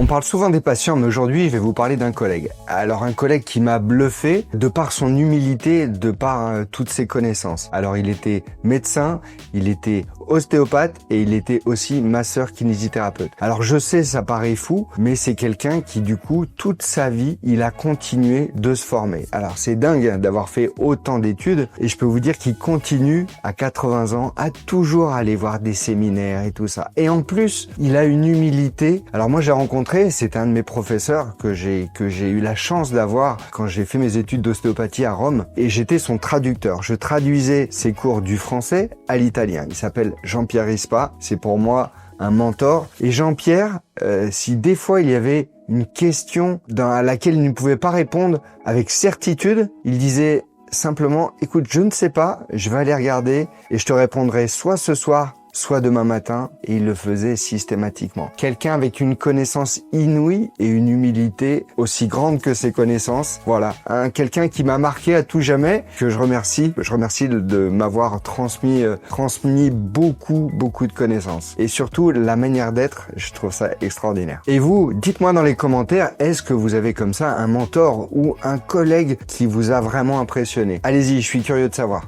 On parle souvent des patients, mais aujourd'hui, je vais vous parler d'un collègue. Alors, un collègue qui m'a bluffé de par son humilité, de par toutes ses connaissances. Alors, il était médecin, il était ostéopathe et il était aussi masseur kinésithérapeute. Alors, je sais, ça paraît fou, mais c'est quelqu'un qui, du coup, toute sa vie, il a continué de se former. Alors, c'est dingue d'avoir fait autant d'études et je peux vous dire qu'il continue à 80 ans à toujours aller voir des séminaires et tout ça. Et en plus, il a une humilité. Alors, moi, j'ai rencontré, c'est un de mes professeurs que j'ai eu la chance d'avoir quand j'ai fait mes études d'ostéopathie à Rome et j'étais son traducteur. Je traduisais ses cours du français à l'italien. Il s'appelle Jean-Pierre Rispa. C'est pour moi un mentor. Et Jean-Pierre, si des fois il y avait une question à laquelle il ne pouvait pas répondre avec certitude, il disait simplement, écoute, je ne sais pas, je vais aller regarder et je te répondrai soit ce soir, soit demain matin, et il le faisait systématiquement. Quelqu'un avec une connaissance inouïe et une humilité aussi grande que ses connaissances. Voilà, quelqu'un qui m'a marqué à tout jamais, que je remercie. Je remercie de m'avoir transmis beaucoup de connaissances. Et surtout, la manière d'être, je trouve ça extraordinaire. Et vous, dites-moi dans les commentaires, est-ce que vous avez comme ça un mentor ou un collègue qui vous a vraiment impressionné? Allez-y, je suis curieux de savoir.